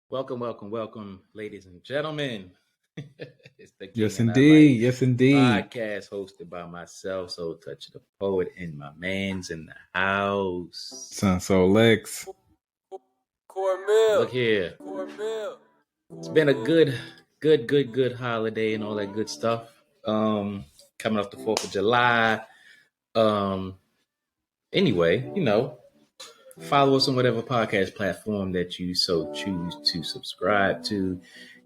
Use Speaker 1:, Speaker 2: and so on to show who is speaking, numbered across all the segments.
Speaker 1: Welcome, ladies and gentlemen. It's the King
Speaker 2: Yes,
Speaker 1: and
Speaker 2: indeed.
Speaker 1: I Like
Speaker 2: Yes, indeed.
Speaker 1: podcast hosted by myself, Soul Touch the Poet, and my man's in the house.
Speaker 2: Son Soul Lex.
Speaker 1: Look here. It's been a good holiday and all that good stuff. Coming off the 4th of July. Anyway, follow us on whatever podcast platform that you so choose to subscribe to.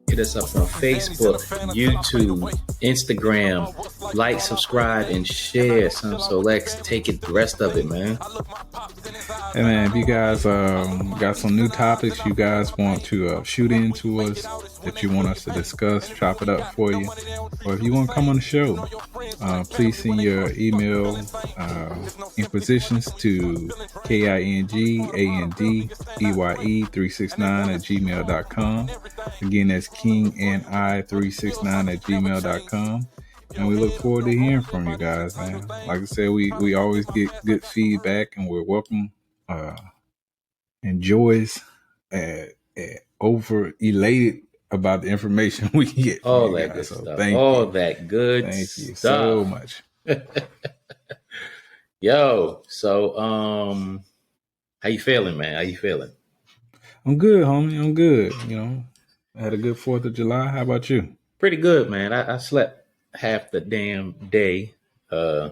Speaker 1: Hit us up on Facebook, YouTube, Instagram. Like, subscribe, and share. So Lex, take it, the rest of it, man.
Speaker 2: Hey, man, if you guys got some new topics you guys want to shoot into us, that you want us to discuss, chop it up for you, or if you want to come on the show, please send your email inquisitions to KINGANDEYE369@gmail.com. Again, that's KingandI369@gmail.com. And we look forward to hearing from you guys, man. Like I said, we always get good feedback, and we're welcome and joys over elated about the information we get from
Speaker 1: all
Speaker 2: you
Speaker 1: that
Speaker 2: guys.
Speaker 1: good
Speaker 2: So
Speaker 1: stuff.
Speaker 2: thank
Speaker 1: All
Speaker 2: you.
Speaker 1: that good
Speaker 2: Thank
Speaker 1: stuff.
Speaker 2: you so much.
Speaker 1: Yo, so how you feeling, man? How you feeling?
Speaker 2: I'm good, homie. I'm good. I had a good 4th of July. How about you?
Speaker 1: Pretty good, man. I slept half the damn day, and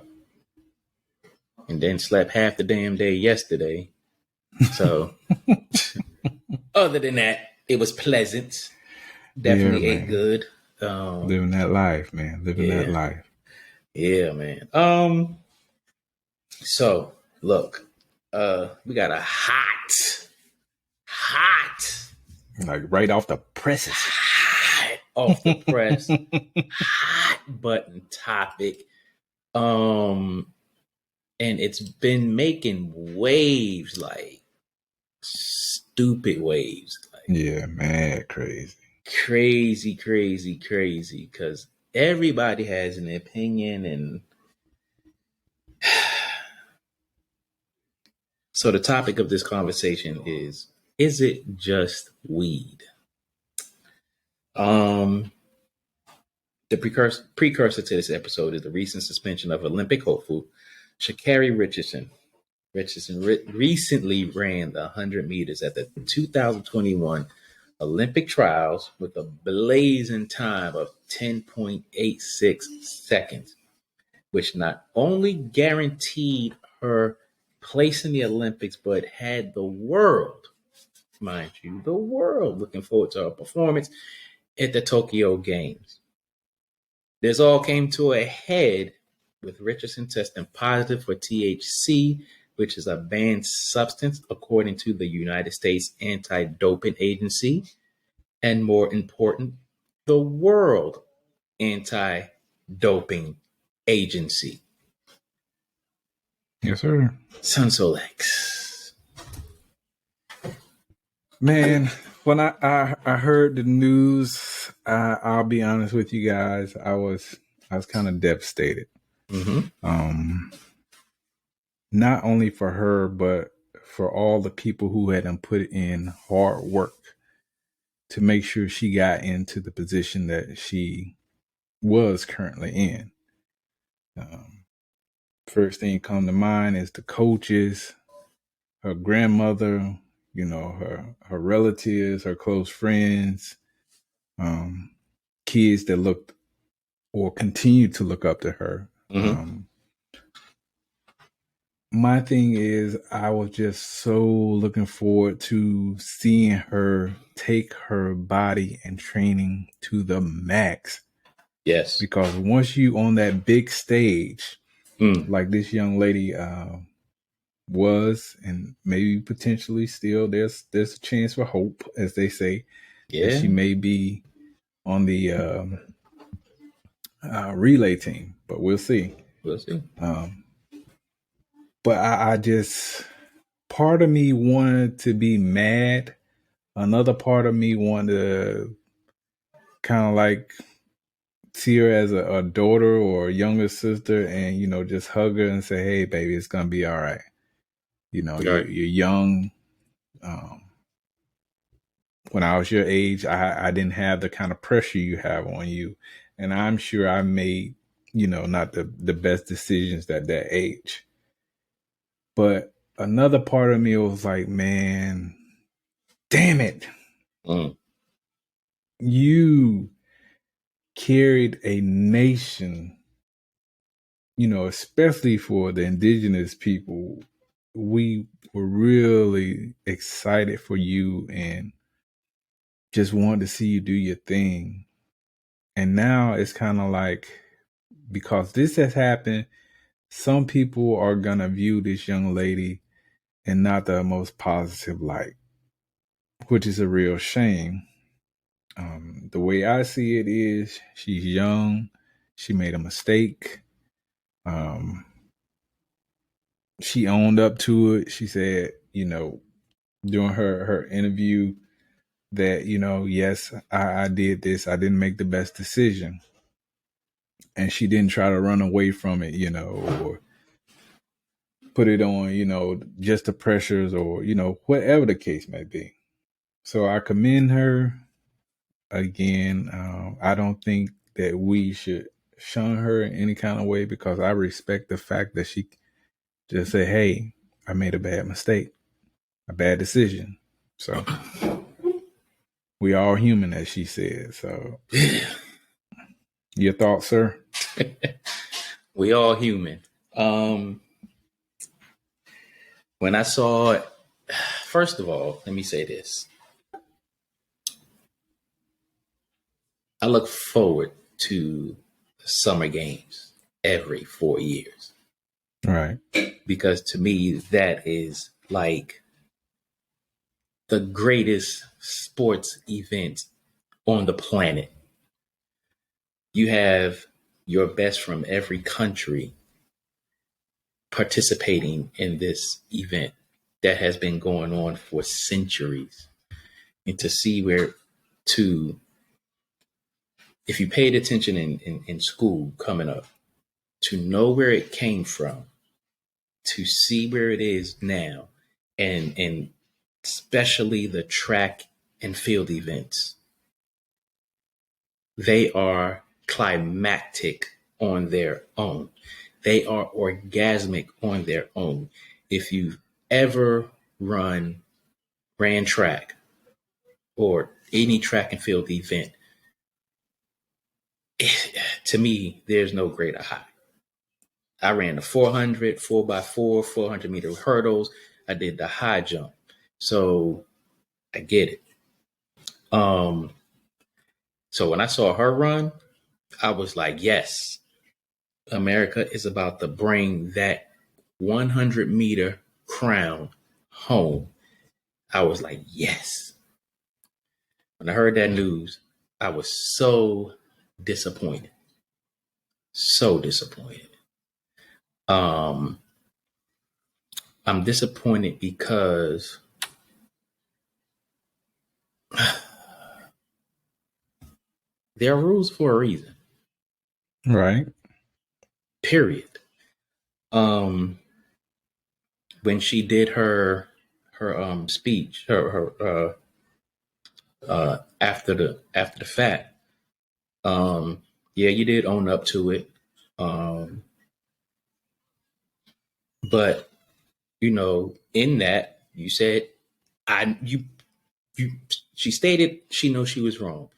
Speaker 1: then slept half the damn day yesterday. So other than that, it was pleasant. Definitely ate good.
Speaker 2: Living that life, man. Living that life.
Speaker 1: Yeah, man. So look, we got a hot,
Speaker 2: like right off the presses,
Speaker 1: hot off the press, hot button topic. And it's been making waves, like stupid waves. Like,
Speaker 2: yeah, mad crazy.
Speaker 1: Crazy. Because everybody has an opinion, and so the topic of this conversation is it just weed? The precursor to this episode is the recent suspension of Olympic hopeful Sha'Carri Richardson. Richardson recently ran the 100 meters at the 2021 Olympic trials with a blazing time of 10.86 seconds, which not only guaranteed her place in the Olympics, but had the world, mind you, the world looking forward to her performance at the Tokyo Games. This all came to a head with Richardson testing positive for THC, which is a banned substance according to the United States Anti-Doping Agency, and more important, the World Anti-Doping Agency.
Speaker 2: Yes, sir.
Speaker 1: Sunsolex.
Speaker 2: Man, when I heard the news, I'll be honest with you guys, I was kind of devastated.
Speaker 1: Mm-hmm.
Speaker 2: Not only for her, but for all the people who had put in hard work to make sure she got into the position that she was currently in. First thing come to mind is the coaches, her grandmother, her relatives, her close friends, kids that looked or continue to look up to her.
Speaker 1: Mm-hmm.
Speaker 2: My thing is, I was just so looking forward to seeing her take her body and training to the max.
Speaker 1: Yes.
Speaker 2: Because once you on that big stage, like this young lady was, and maybe potentially still, there's a chance for hope, as they say.
Speaker 1: Yeah.
Speaker 2: That she may be on the relay team, but we'll see. But I just, part of me wanted to be mad. Another part of me wanted to kind of like see her as a daughter or a younger sister, and just hug her and say, "Hey, baby, it's gonna be all right."
Speaker 1: Right.
Speaker 2: You're young. When I was your age, I didn't have the kind of pressure you have on you, and I'm sure I made not the best decisions at that age. But another part of me was like, man, damn it,
Speaker 1: Mm.
Speaker 2: you carried a nation, especially for the indigenous people. We were really excited for you and just wanted to see you do your thing. And now it's kind of like, because this has happened, some people are going to view this young lady in not the most positive light, which is a real shame. The way I see it is, she's young. She made a mistake. She owned up to it. She said, during her interview that, yes, I did this. I didn't make the best decision. And she didn't try to run away from it, or put it on, just the pressures or, whatever the case may be. So I commend her. Again, I don't think that we should shun her in any kind of way, because I respect the fact that she just said, "Hey, I made a bad mistake, a bad decision." So we all human, as she said. So your thoughts, sir?
Speaker 1: We all human. When I saw it, first of all, let me say this. I look forward to the summer games every 4 years.
Speaker 2: Right.
Speaker 1: Because to me, that is like the greatest sports event on the planet. You have your best from every country participating in this event that has been going on for centuries. And to see if you paid attention in school coming up, to know where it came from, to see where it is now, and especially the track and field events, they are climactic on their own. They are orgasmic on their own. If you've ever ran track or any track and field event, to me, there's no greater high. I ran the 400, 4x4, 400-meter hurdles. I did the high jump. So I get it. So when I saw her run, I was like, yes, America is about to bring that 100-meter crown home. I was like, yes. When I heard that news, I was so disappointed. So disappointed. I'm disappointed because there are rules for a reason.
Speaker 2: Right.
Speaker 1: Period. When she did her speech, her after the fact, yeah, you did own up to it. But in that you said, she stated she knows she was wrong.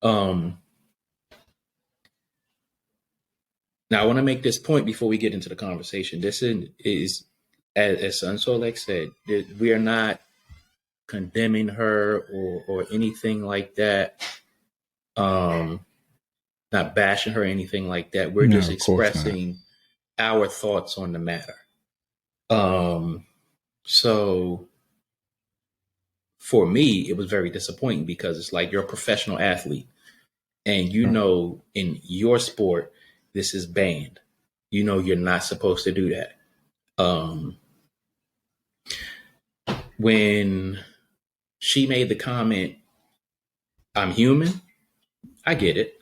Speaker 1: Now I want to make this point before we get into the conversation. This is as Son Solek said, we are not condemning her or anything like that. Not bashing her or anything like that. We're just expressing our thoughts on the matter. So for me, it was very disappointing because it's like you're a professional athlete and in your sport, this is banned. You're not supposed to do that. When she made the comment, "I'm human," I get it.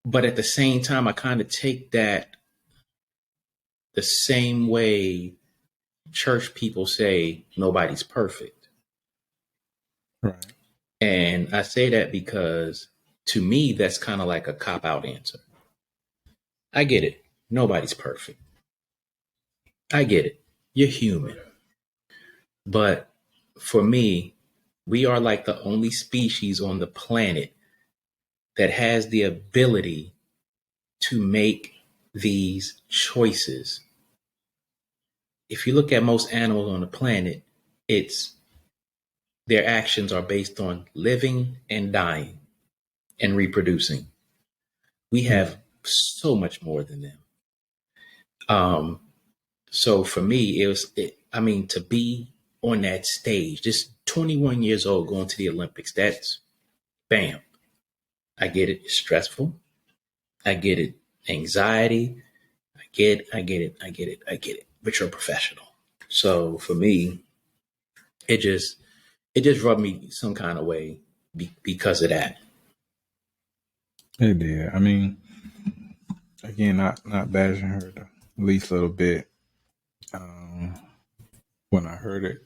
Speaker 1: But at the same time, I kind of take that the same way church people say nobody's perfect.
Speaker 2: Right.
Speaker 1: And I say that because to me, that's kind of like a cop out answer. I get it. Nobody's perfect. I get it. You're human. But for me, we are like the only species on the planet that has the ability to make these choices. If you look at most animals on the planet, it's their actions are based on living and dying and reproducing. We have so much more than them. Um, so for me, I mean, to be on that stage, just 21 years old, going to the Olympics, that's bam. I get it. It's stressful. I get it. Anxiety. I get it. But you're a professional. So for me, it just rubbed me some kind of way because of that.
Speaker 2: It did. I mean, again, not bashing her the least little bit. When I heard it,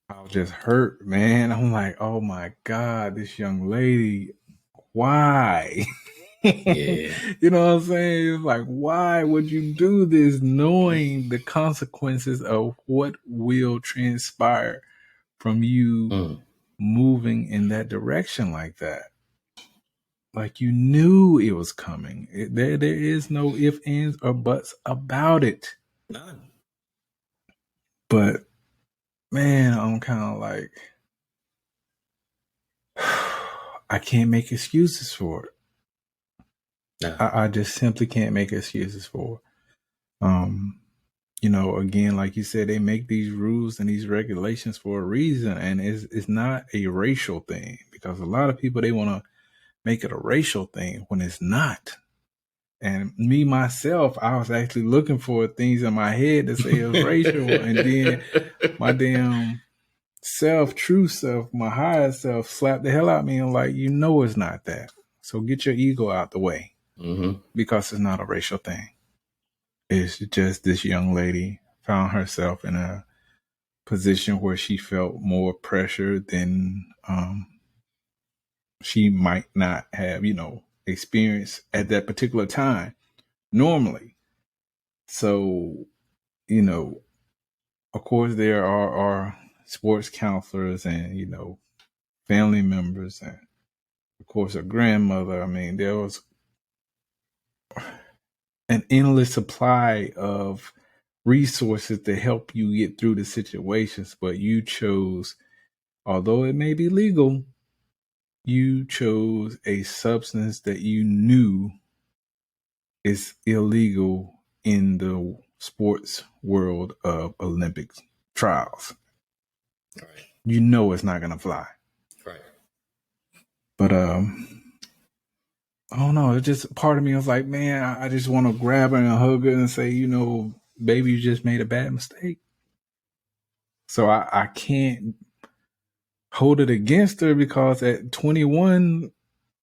Speaker 2: I was just hurt, man. I'm like, oh my God, this young lady, why?
Speaker 1: Yeah.
Speaker 2: You know what I'm saying? It's like, why would you do this knowing the consequences of what will transpire from you moving in that direction like that? Like you knew it was coming. There is no ifs, ands, or buts about it.
Speaker 1: None.
Speaker 2: But man, I'm kind of like, I can't make excuses for it.
Speaker 1: No.
Speaker 2: I just simply can't make excuses for it. Again, like you said, they make these rules and these regulations for a reason, and it's not a racial thing, because a lot of people, they want to make it a racial thing when it's not. And me, myself, I was actually looking for things in my head to say it was racial, and then my damn true self, my higher self slapped the hell out of me and like, it's not that. So get your ego out the way, because it's not a racial thing. It's just this young lady found herself in a position where she felt more pressure than she might not have, experienced at that particular time normally. So, of course, there are sports counselors and, family members, and of course, a grandmother. I mean, there was an endless supply of resources to help you get through the situations, but you chose, although it may be legal, you chose a substance that you knew is illegal in the sports world of Olympic trials.
Speaker 1: Right.
Speaker 2: It's not going to fly.
Speaker 1: Right.
Speaker 2: But I don't know. It's just part of me was like, man, I just want to grab her and hug her and say, baby, you just made a bad mistake. So I can't hold it against her, because at 21,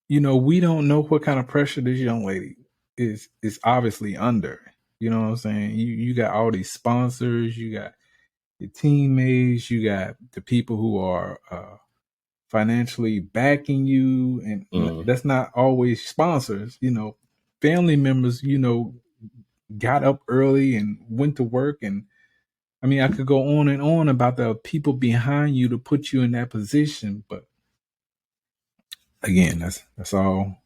Speaker 2: we don't know what kind of pressure this young lady is obviously under. You know what I'm saying? You got all these sponsors, you got your teammates, you got the people who are financially backing you, and that's not always sponsors. Family members, got up early and went to work, and I mean, I could go on and on about the people behind you to put you in that position, but again, that's all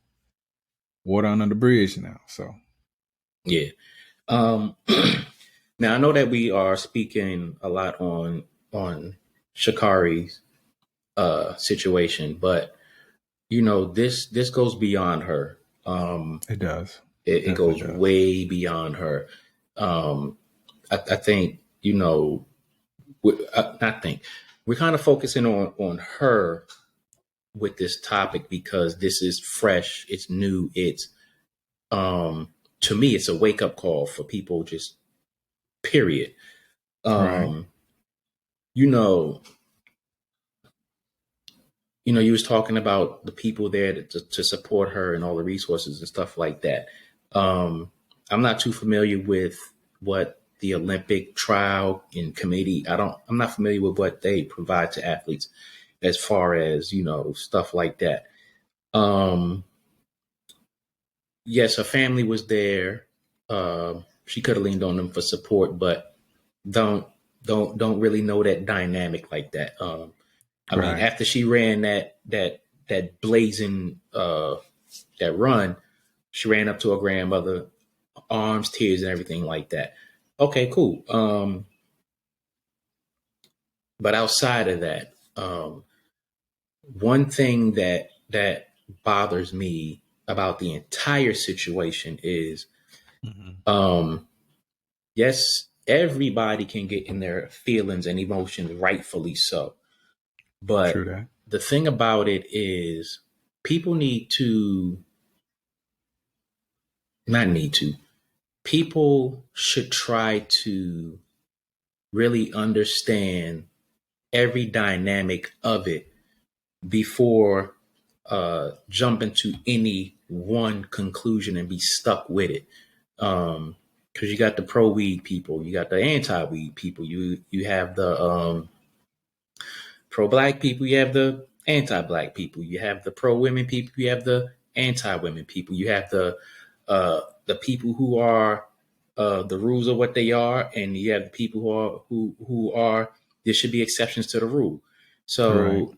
Speaker 2: water under the bridge now. So
Speaker 1: yeah. Now I know that we are speaking a lot on Sha'Carri's situation, but this goes beyond her.
Speaker 2: it does.
Speaker 1: It goes way beyond her. I think we're kind of focusing on her with this topic because this is fresh, it's new, it's to me it's a wake up call for people, just period.
Speaker 2: Right.
Speaker 1: you was talking about the people there to support her and all the resources and stuff like that. I'm not too familiar with what the Olympic trial and committee. I'm not familiar with what they provide to athletes as far as, stuff like that. Um, yes, her family was there. She could have leaned on them for support, but don't don't really know that dynamic like that. I mean,
Speaker 2: Right.
Speaker 1: after she ran that blazing that run, she ran up to her grandmother, arms, tears, and everything like that. Okay, cool. But outside of that, one thing that bothers me about the entire situation is,
Speaker 2: Mm-hmm.
Speaker 1: um, yes, everybody can get in their feelings and emotions, rightfully so.
Speaker 2: True
Speaker 1: But
Speaker 2: that.
Speaker 1: the thing about it is, people need to not need to. People should try to really understand every dynamic of it before jumping to any one conclusion and be stuck with it. Because you got the pro weed people, you got the anti weed people, you have the pro black people, you have the anti black people, you have the pro women people, you have the anti women people, you have the people who are the rules of what they are, and you have the people who are there should be exceptions to the rule.
Speaker 2: Right.
Speaker 1: So,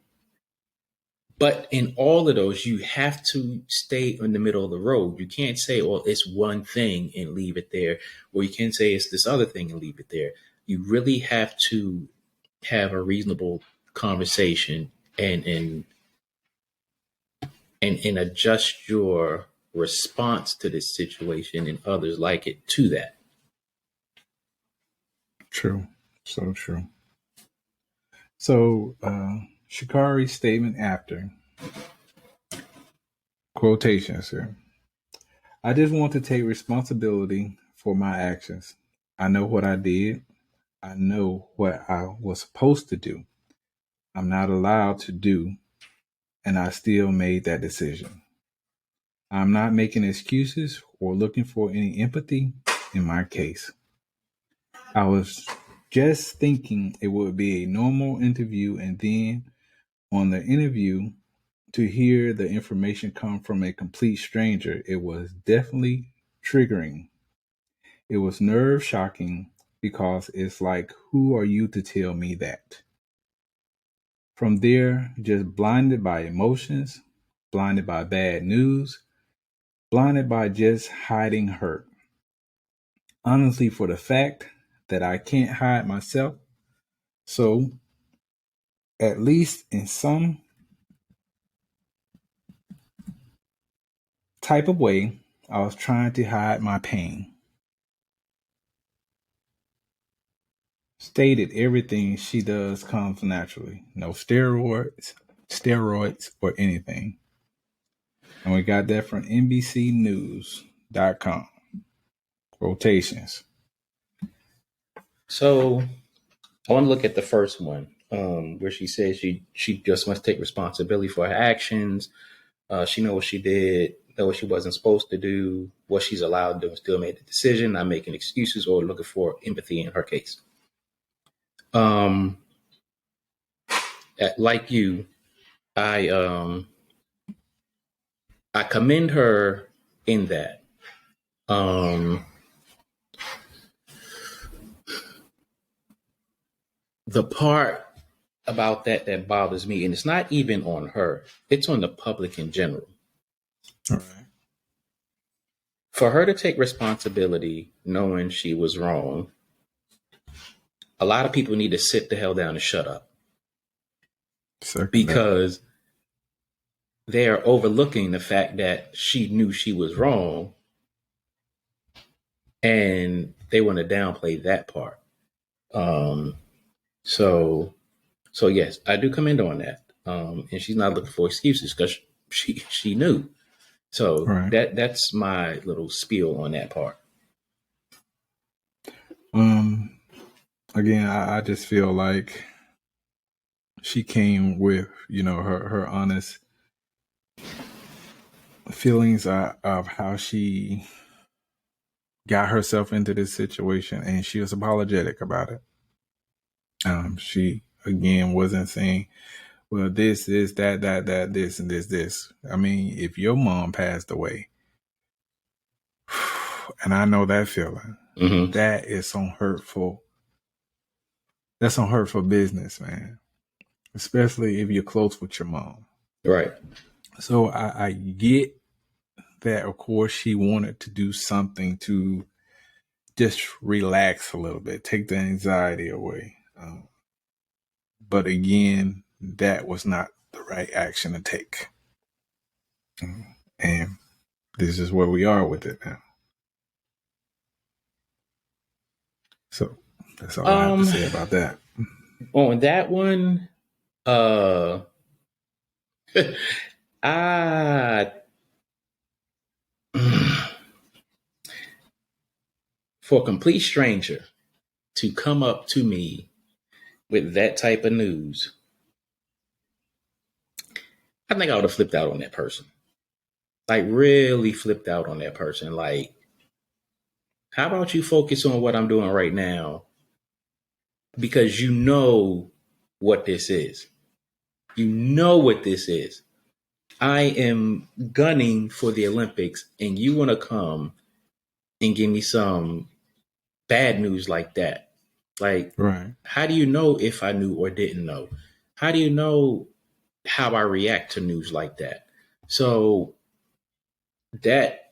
Speaker 1: but in all of those, you have to stay in the middle of the road. You can't say, "Well, it's one thing and leave it there," or you can't say it's this other thing and leave it there. You really have to have a reasonable conversation and adjust your response to this situation and others like it to that.
Speaker 2: True. So true. So, Sha'Carri's statement after quotations here. I just want to take responsibility for my actions. I know what I did. I know what I was supposed to do. I'm not allowed to do, and I still made that decision. I'm not making excuses or looking for any empathy in my case. I was just thinking it would be a normal interview, and then on the interview, to hear the information come from a complete stranger, it was definitely triggering. It was nerve shocking because it's like, who are you to tell me that? From there, just blinded by emotions, blinded by bad news, blinded by just hiding hurt. Honestly, for the fact that I can't hide myself, so at least in some type of way, I was trying to hide my pain. Stated everything she does comes naturally. No steroids, or anything. And we got that from NBCnews.com. Quotations.
Speaker 1: So I want to look at the first one, where she says she just must take responsibility for her actions. She know what she did, know what she wasn't supposed to do, what she's allowed to do, and still made the decision, not making excuses or looking for empathy in her case. Um, like you, I um, I commend her in that. Um, the part about that bothers me, and it's not even on her; it's on the public in general.
Speaker 2: All right.
Speaker 1: For her to take responsibility, knowing she was wrong, a lot of people need to sit the hell down and shut up
Speaker 2: Second that.
Speaker 1: because they are overlooking the fact that she knew she was wrong and they want to downplay that part. Um, so, so yes, I do commend on that. And she's not looking for excuses because she knew.
Speaker 2: All
Speaker 1: So
Speaker 2: right.
Speaker 1: that's my little spiel on that part.
Speaker 2: Um. Again, I just feel like she came with, her honest feelings of how she got herself into this situation, and she was apologetic about it. She again wasn't saying, well, this, that, this, and this. I mean, if your mom passed away, and I know that feeling, that is some hurtful. That's some hurtful business, man. Especially if you're close with your mom.
Speaker 1: Right.
Speaker 2: So I get that, of course, she wanted to do something to just relax a little bit, take the anxiety away. But again, that was not the right action to take. And this is where we are with it now. So that's all I have to say about that.
Speaker 1: On that one, for a complete stranger to come up to me with that type of news, I think I would have flipped out on that person. Like, really flipped out on that person. Like, how about you focus on what I'm doing right now? Because you know what this is. You know what this is. I am gunning for the Olympics, and you want to come and give me some bad news like that. Like,
Speaker 2: right.
Speaker 1: How do you know if I knew or didn't know? How do you know how I react to news like that? So that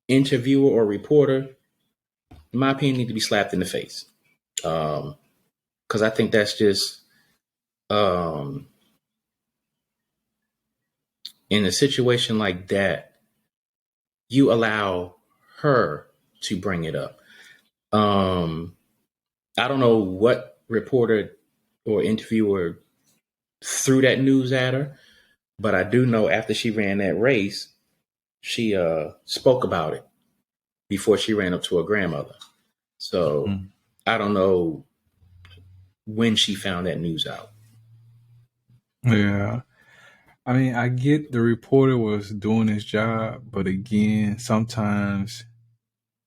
Speaker 1: interviewer or reporter, in my opinion, need to be slapped in the face. Because I think that's just in a situation like that, you allow her to bring it up. I don't know what reporter or interviewer threw that news at her, but I do know after she ran that race, she spoke about it before she ran up to her grandmother. So I don't know when she found that news out.
Speaker 2: Yeah. I mean, I get the reporter was doing his job, but again, sometimes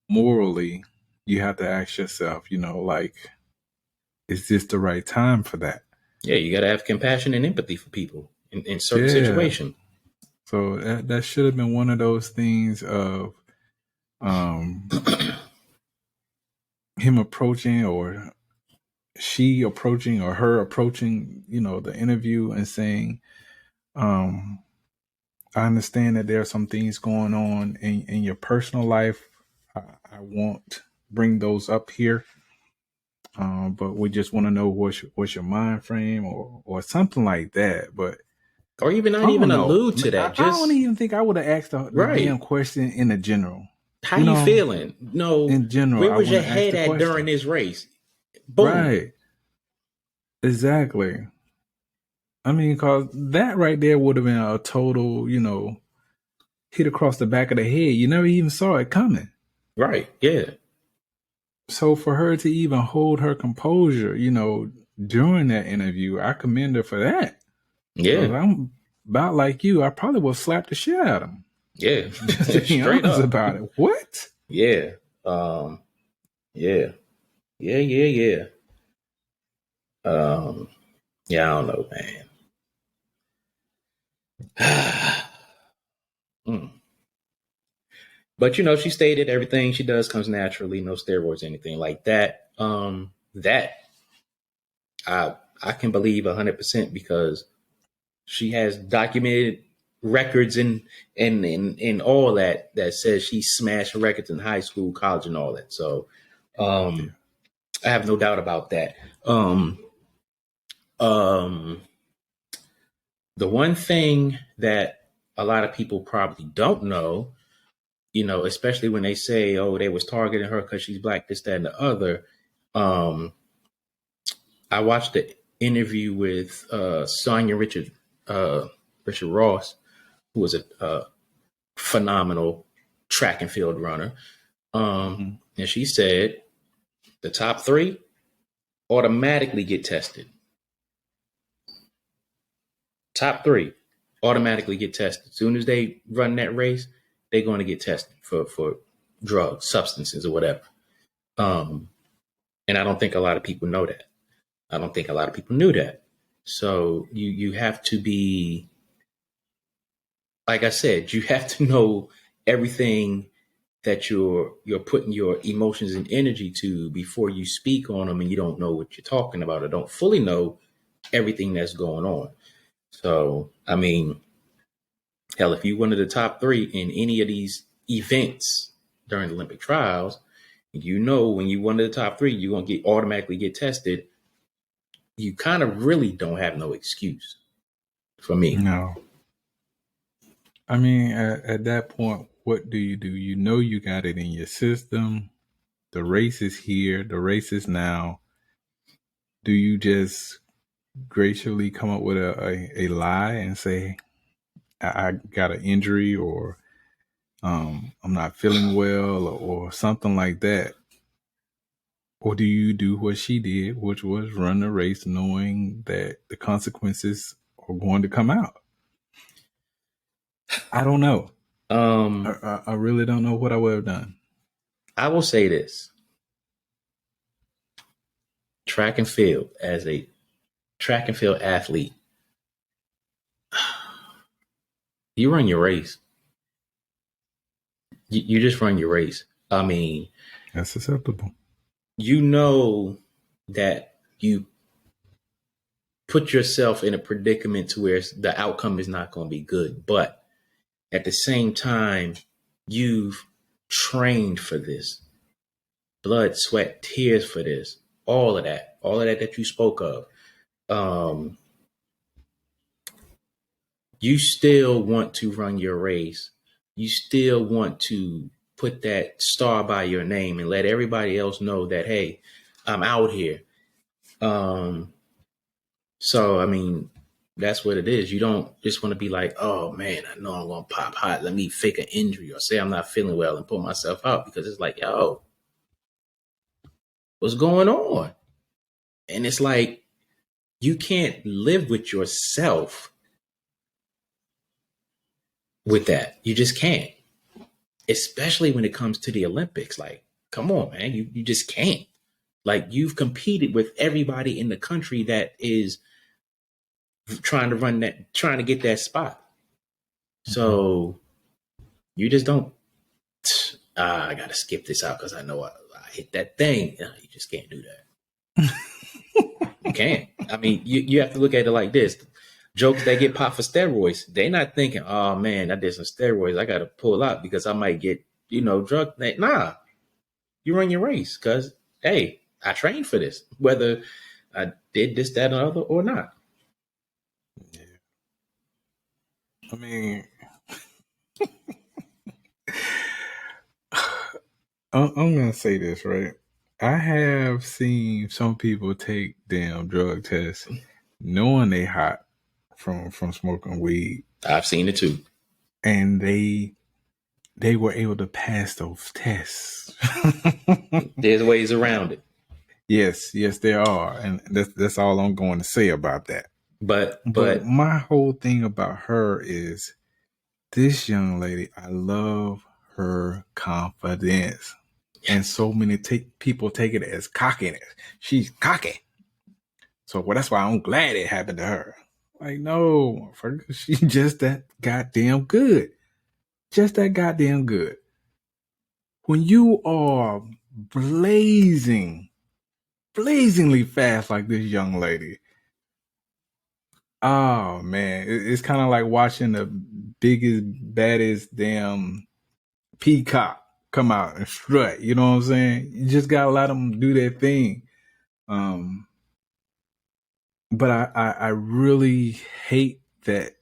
Speaker 2: morally, you have to ask yourself, like, is this the right time for that?
Speaker 1: Yeah, you got to have compassion and empathy for people in certain situations.
Speaker 2: So that should have been one of those things of him approaching or she approaching or her approaching, the interview and saying, I understand that there are some things going on in your personal life. I won't bring those up here. But we just want to know what's your mind frame or something like that. But
Speaker 1: or even not even allude to that.
Speaker 2: I don't even think I would have asked the damn question in the general.
Speaker 1: How you feeling? No,
Speaker 2: in general,
Speaker 1: where was your head at during this race? Boom.
Speaker 2: Right. Exactly. I mean, because that right there would have been a total, hit across the back of the head. You never even saw it coming.
Speaker 1: Right. Yeah.
Speaker 2: So for her to even hold her composure, during that interview, I commend her for that.
Speaker 1: Yeah.
Speaker 2: I'm about like you. I probably would slap the shit out of him.
Speaker 1: Yeah.
Speaker 2: Just to be honest about it. What?
Speaker 1: Yeah. Yeah. Yeah. Yeah, I don't know, man. But she stated everything she does comes naturally, no steroids, anything like that. That I can believe 100% because she has documented records and all that says she smashed records in high school, college, and all that. So I have no doubt about that. The one thing that a lot of people probably don't know, especially when they say, oh, they was targeting her because she's black, this, that, and the other. I watched the interview with Sonia Richard Ross, who was a phenomenal track and field runner. And she said the top 3 automatically get tested. top 3 automatically get tested. As soon as they run that race, they're going to get tested for drugs, substances, or whatever. And I don't think a lot of people know that. I don't think a lot of people knew that. So you have to be, like I said, you have to know everything that you're putting your emotions and energy to before you speak on them, and you don't know what you're talking about or don't fully know everything that's going on. So, I mean, hell, if you're one of the top 3 in any of these events during the Olympic trials, you know when you're one of the top 3, you're going to automatically get tested. You kind of really don't have no excuse for me.
Speaker 2: No. I mean, at that point, what do? You know you got it in your system. The race is here. The race is now. Do you just graciously come up with a lie and say, I got an injury, or I'm not feeling well, or something like that? Or do you do what she did, which was run the race knowing that the consequences are going to come out? I don't know. I really don't know what I would have done.
Speaker 1: I will say this. Track and field, as a track and field athlete, you run your race. You just run your race. I mean,
Speaker 2: that's acceptable.
Speaker 1: You know that you put yourself in a predicament to where the outcome is not going to be good. But at the same time, you've trained for this. Blood, sweat, tears for this. All of that you spoke of. You still want to run your race. You still want to put that star by your name and let everybody else know that, hey, I'm out here. So, I mean, that's what it is. You don't just want to be like, oh man, I know I'm going to pop hot. Let me fake an injury or say I'm not feeling well and pull myself out, because it's like, yo, what's going on? And it's like, you can't live with yourself with that. You just can't, especially when it comes to the Olympics. Like, come on, man, you just can't. Like, you've competed with everybody in the country that is trying to get that spot. So you just don't, I got to skip this out because I know I hit that thing. No, you just can't do that. You can't. I mean, you have to look at it like this. Jokes that get popped for steroids, they're not thinking, oh man, I did some steroids, I got to pull out because I might get, drug. Nah, you run your race because, hey, I trained for this, whether I did this, that, or other or not.
Speaker 2: Yeah. I mean, I'm going to say this, right? I have seen some people take damn drug tests knowing they hot from smoking weed.
Speaker 1: I've seen it too.
Speaker 2: And they were able to pass those tests.
Speaker 1: There's ways around it.
Speaker 2: Yes, there are. And that's all I'm going to say about that.
Speaker 1: But
Speaker 2: my whole thing about her is this young lady, I love her confidence. And so many people take it as cockiness. She's cocky. So that's why I'm glad it happened to her. Like, no, she's just that goddamn good. Just that goddamn good. When you are blazingly fast like this young lady, oh man, it's kind of like watching the biggest, baddest damn peacock come out and strut. You know what I'm saying? You just gotta let them do their thing. But I really hate that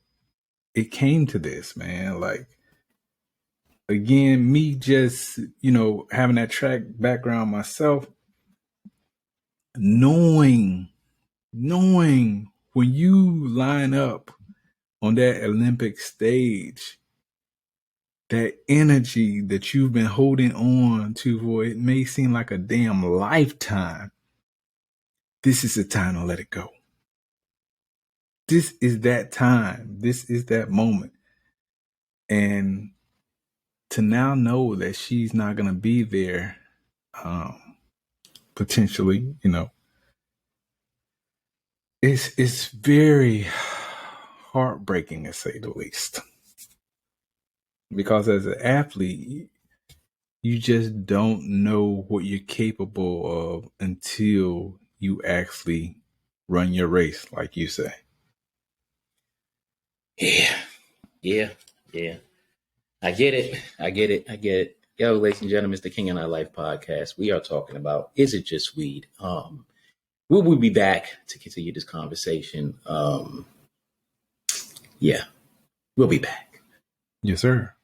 Speaker 2: it came to this, man. Like, again, me just, having that track background myself, knowing when you line up on that Olympic stage, that energy that you've been holding on to for it may seem like a damn lifetime, this is the time to let it go. this is that time. This is that moment. And to now know that she's not going to be there, potentially, it's very heartbreaking, to say the least. Because as an athlete, you just don't know what you're capable of until you actually run your race, like you say.
Speaker 1: Yeah. I get it. Yo, ladies and gentlemen, it's the King and I Life podcast. We are talking about, is it just weed? We will be back to continue this conversation. Yeah, we'll be back.
Speaker 2: Yes, sir.